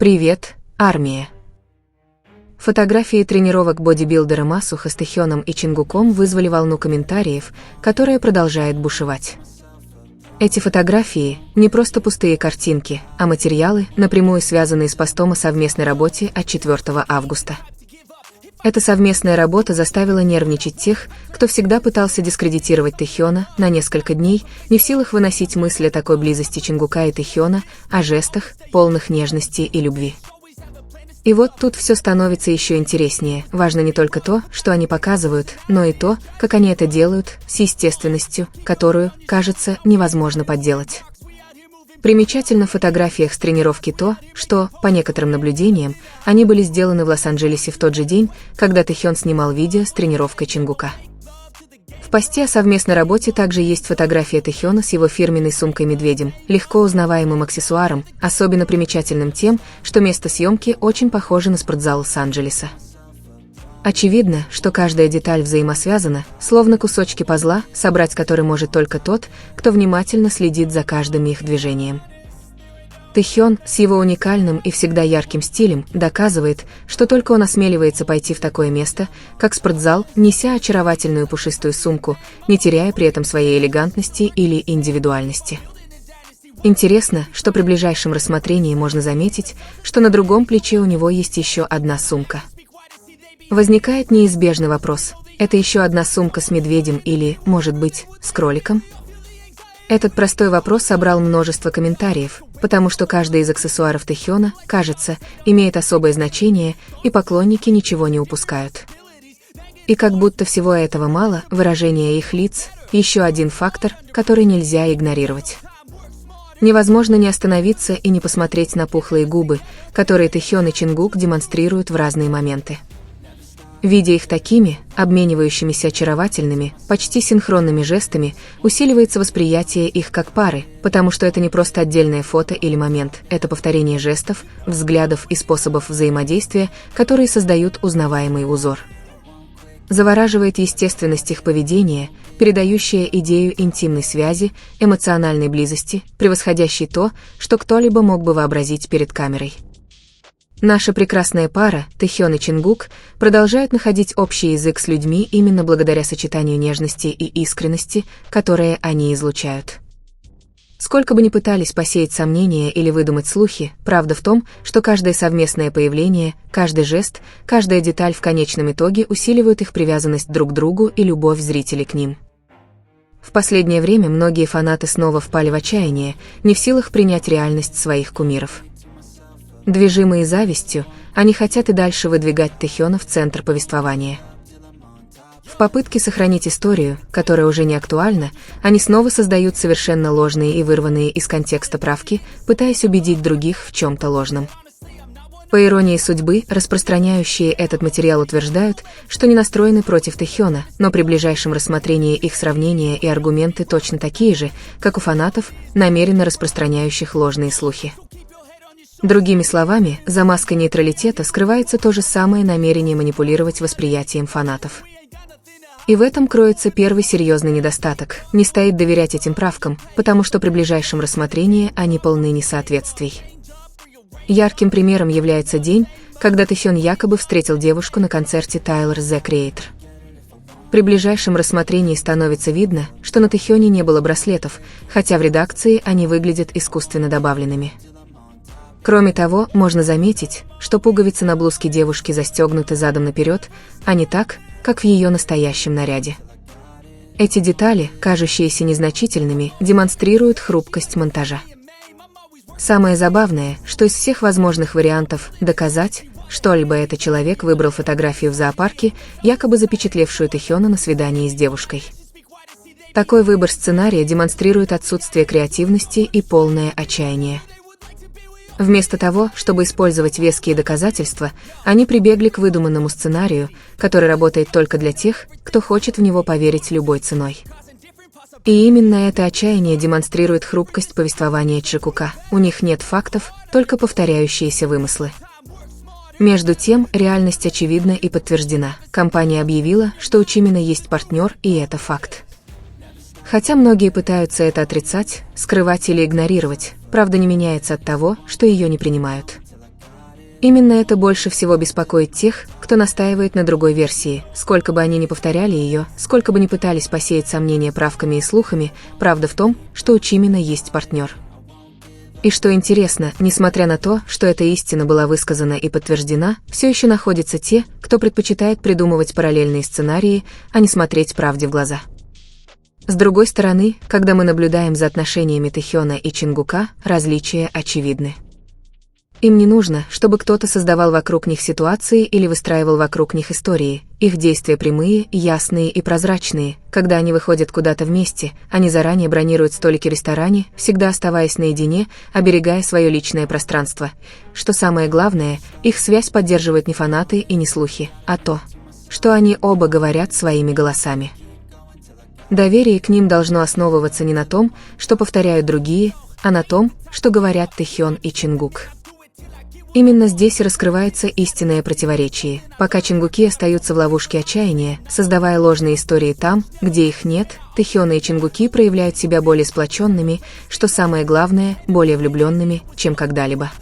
Привет, армия! Фотографии тренировок бодибилдера Масуха с Тэхёном и Чингуком вызвали волну комментариев, которая продолжает бушевать. Эти фотографии – не просто пустые картинки, а материалы, напрямую связанные с постом о совместной работе от 4 августа. Эта совместная работа заставила нервничать тех, кто всегда пытался дискредитировать Тэхёна на несколько дней, не в силах выносить мысль о такой близости Чингука и Тэхёна, о жестах, полных нежности и любви. И вот тут все становится еще интереснее. Важно не только то, что они показывают, но и то, как они это делают, с естественностью, которую, кажется, невозможно подделать. Примечательно в фотографиях с тренировки то, что, по некоторым наблюдениям, они были сделаны в Лос-Анджелесе в тот же день, когда Тэхён снимал видео с тренировкой Чингука. В посте о совместной работе также есть фотография Тэхёна с его фирменной сумкой-медведем, легко узнаваемым аксессуаром, особенно примечательным тем, что место съемки очень похоже на спортзал Лос-Анджелеса. Очевидно, что каждая деталь взаимосвязана, словно кусочки пазла, собрать который может только тот, кто внимательно следит за каждым их движением. Тэхён с его уникальным и всегда ярким стилем доказывает, что только он осмеливается пойти в такое место, как спортзал, неся очаровательную пушистую сумку, не теряя при этом своей элегантности или индивидуальности. Интересно, что при ближайшем рассмотрении можно заметить, что на другом плече у него есть еще одна сумка. Возникает неизбежный вопрос: это еще одна сумка с медведем или, может быть, с кроликом? Этот простой вопрос собрал множество комментариев, потому что каждый из аксессуаров Тэхёна, кажется, имеет особое значение, и поклонники ничего не упускают. И как будто всего этого мало, выражение их лиц – еще один фактор, который нельзя игнорировать. Невозможно не остановиться и не посмотреть на пухлые губы, которые Тэхён и Чингук демонстрируют в разные моменты. Видя их такими, обменивающимися очаровательными, почти синхронными жестами, усиливается восприятие их как пары, потому что это не просто отдельное фото или момент, это повторение жестов, взглядов и способов взаимодействия, которые создают узнаваемый узор. Завораживает естественность их поведения, передающая идею интимной связи, эмоциональной близости, превосходящей то, что кто-либо мог бы вообразить перед камерой. Наша прекрасная пара, Тэхён и Чингук, продолжают находить общий язык с людьми именно благодаря сочетанию нежности и искренности, которые они излучают. Сколько бы ни пытались посеять сомнения или выдумать слухи, правда в том, что каждое совместное появление, каждый жест, каждая деталь в конечном итоге усиливают их привязанность друг к другу и любовь зрителей к ним. В последнее время многие фанаты снова впали в отчаяние, не в силах принять реальность своих кумиров. Движимые завистью, они хотят и дальше выдвигать Тэхёна в центр повествования. В попытке сохранить историю, которая уже не актуальна, они снова создают совершенно ложные и вырванные из контекста правки, пытаясь убедить других в чем-то ложном. По иронии судьбы, распространяющие этот материал утверждают, что не настроены против Тэхёна, но при ближайшем рассмотрении их сравнения и аргументы точно такие же, как у фанатов, намеренно распространяющих ложные слухи. Другими словами, за маской нейтралитета скрывается то же самое намерение манипулировать восприятием фанатов. И в этом кроется первый серьезный недостаток – не стоит доверять этим правкам, потому что при ближайшем рассмотрении они полны несоответствий. Ярким примером является день, когда Тэхён якобы встретил девушку на концерте Tyler the Creator. При ближайшем рассмотрении становится видно, что на Тэхёне не было браслетов, хотя в редакции они выглядят искусственно добавленными. Кроме того, можно заметить, что пуговицы на блузке девушки застегнуты задом наперед, а не так, как в ее настоящем наряде. Эти детали, кажущиеся незначительными, демонстрируют хрупкость монтажа. Самое забавное, что из всех возможных вариантов доказать, что либо этот человек выбрал фотографию в зоопарке, якобы запечатлевшую Тэхёна на свидании с девушкой. Такой выбор сценария демонстрирует отсутствие креативности и полное отчаяние. Вместо того, чтобы использовать веские доказательства, они прибегли к выдуманному сценарию, который работает только для тех, кто хочет в него поверить любой ценой. И именно это отчаяние демонстрирует хрупкость повествования Чингука. У них нет фактов, только повторяющиеся вымыслы. Между тем, реальность очевидна и подтверждена. Компания объявила, что у Чимина есть партнер, и это факт. Хотя многие пытаются это отрицать, скрывать или игнорировать, правда не меняется от того, что ее не принимают. Именно это больше всего беспокоит тех, кто настаивает на другой версии. Сколько бы они ни повторяли ее, сколько бы ни пытались посеять сомнения правками и слухами, правда в том, что у Чимина есть партнер. И что интересно, несмотря на то, что эта истина была высказана и подтверждена, все еще находятся те, кто предпочитает придумывать параллельные сценарии, а не смотреть правде в глаза. С другой стороны, когда мы наблюдаем за отношениями Тэхёна и Чингука, различия очевидны. Им не нужно, чтобы кто-то создавал вокруг них ситуации или выстраивал вокруг них истории. Их действия прямые, ясные и прозрачные. Когда они выходят куда-то вместе, они заранее бронируют столики в ресторане, всегда оставаясь наедине, оберегая свое личное пространство. Что самое главное, их связь поддерживают не фанаты и не слухи, а то, что они оба говорят своими голосами. Доверие к ним должно основываться не на том, что повторяют другие, а на том, что говорят Тэхён и Чингук. Именно здесь и раскрывается истинное противоречие. Пока Чингуки остаются в ловушке отчаяния, создавая ложные истории там, где их нет, Тэхён и Чингуки проявляют себя более сплоченными, что самое главное, более влюбленными, чем когда-либо.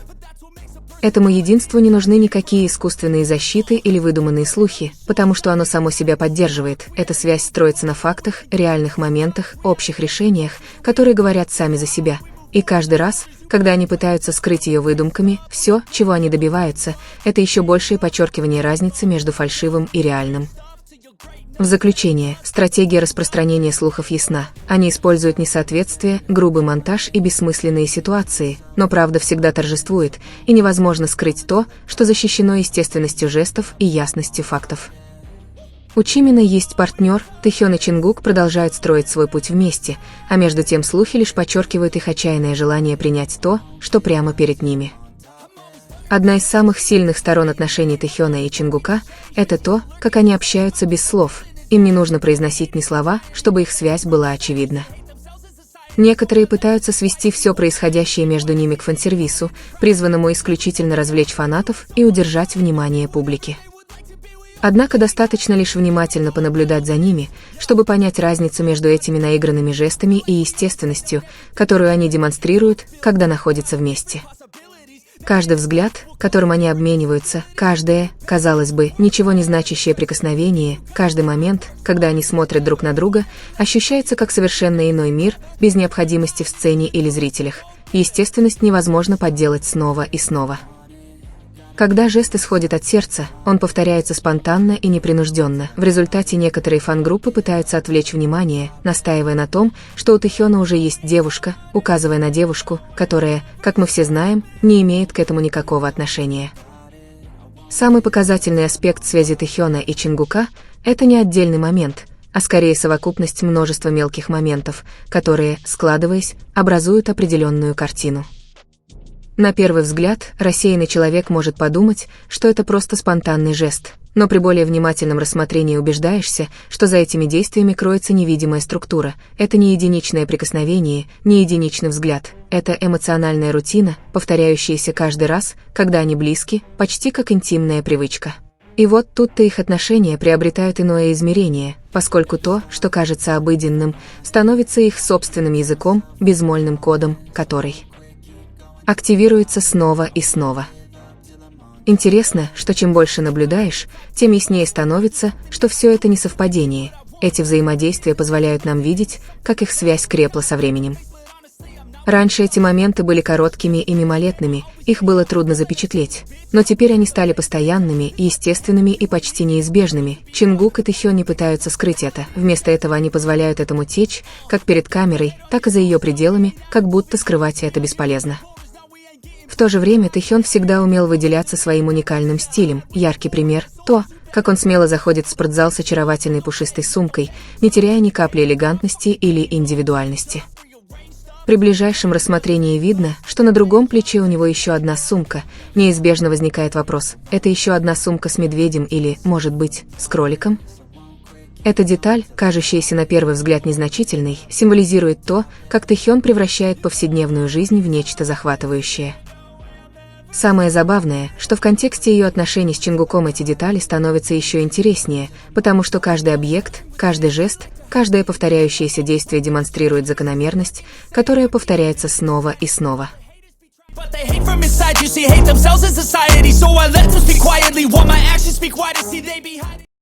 Этому единству не нужны никакие искусственные защиты или выдуманные слухи, потому что оно само себя поддерживает. Эта связь строится на фактах, реальных моментах, общих решениях, которые говорят сами за себя. И каждый раз, когда они пытаются скрыть ее выдумками, все, чего они добиваются, это еще большее подчеркивание разницы между фальшивым и реальным. В заключение, стратегия распространения слухов ясна. Они используют несоответствие, грубый монтаж и бессмысленные ситуации, но правда всегда торжествует, и невозможно скрыть то, что защищено естественностью жестов и ясностью фактов. У Чимина есть партнер, Тэхён и Чингук продолжают строить свой путь вместе, а между тем слухи лишь подчеркивают их отчаянное желание принять то, что прямо перед ними. Одна из самых сильных сторон отношений Тэхёна и Чингука – это то, как они общаются без слов. Им не нужно произносить ни слова, чтобы их связь была очевидна. Некоторые пытаются свести все происходящее между ними к фан-сервису, призванному исключительно развлечь фанатов и удержать внимание публики. Однако достаточно лишь внимательно понаблюдать за ними, чтобы понять разницу между этими наигранными жестами и естественностью, которую они демонстрируют, когда находятся вместе. Каждый взгляд, которым они обмениваются, каждое, казалось бы, ничего не значащее прикосновение, каждый момент, когда они смотрят друг на друга, ощущается как совершенно иной мир, без необходимости в сцене или зрителях. Естественность невозможно подделать снова и снова. Когда жест исходит от сердца, он повторяется спонтанно и непринужденно. В результате некоторые фан-группы пытаются отвлечь внимание, настаивая на том, что у Тэхёна уже есть девушка, указывая на девушку, которая, как мы все знаем, не имеет к этому никакого отношения. Самый показательный аспект связи Тэхёна и Чингука – это не отдельный момент, а скорее совокупность множества мелких моментов, которые, складываясь, образуют определенную картину. На первый взгляд, рассеянный человек может подумать, что это просто спонтанный жест, но при более внимательном рассмотрении убеждаешься, что за этими действиями кроется невидимая структура. Это не единичное прикосновение, не единичный взгляд. Это эмоциональная рутина, повторяющаяся каждый раз, когда они близки, почти как интимная привычка. И вот тут-то их отношения приобретают иное измерение, поскольку то, что кажется обыденным, становится их собственным языком, безмольным кодом, который активируется снова и снова. Интересно, что чем больше наблюдаешь, тем яснее становится, что все это не совпадение. Эти взаимодействия позволяют нам видеть, как их связь крепла со временем. Раньше эти моменты были короткими и мимолетными, их было трудно запечатлеть, но теперь они стали постоянными, естественными и почти неизбежными. Чингук и Тэхён не пытаются скрыть это, вместо этого они позволяют этому течь, как перед камерой, так и за ее пределами, как будто скрывать это бесполезно. В то же время Тэхён всегда умел выделяться своим уникальным стилем. Яркий пример – то, как он смело заходит в спортзал с очаровательной пушистой сумкой, не теряя ни капли элегантности или индивидуальности. При ближайшем рассмотрении видно, что на другом плече у него еще одна сумка. Неизбежно возникает вопрос – это еще одна сумка с медведем или, может быть, с кроликом? Эта деталь, кажущаяся на первый взгляд незначительной, символизирует то, как Тэхён превращает повседневную жизнь в нечто захватывающее. Самое забавное, что в контексте ее отношений с Чингуком эти детали становятся еще интереснее, потому что каждый объект, каждый жест, каждое повторяющееся действие демонстрирует закономерность, которая повторяется снова и снова. But they hate from inside, you see, hate themselves in society. So I let them speak quietly, while my actions speak wider. See, they be hiding.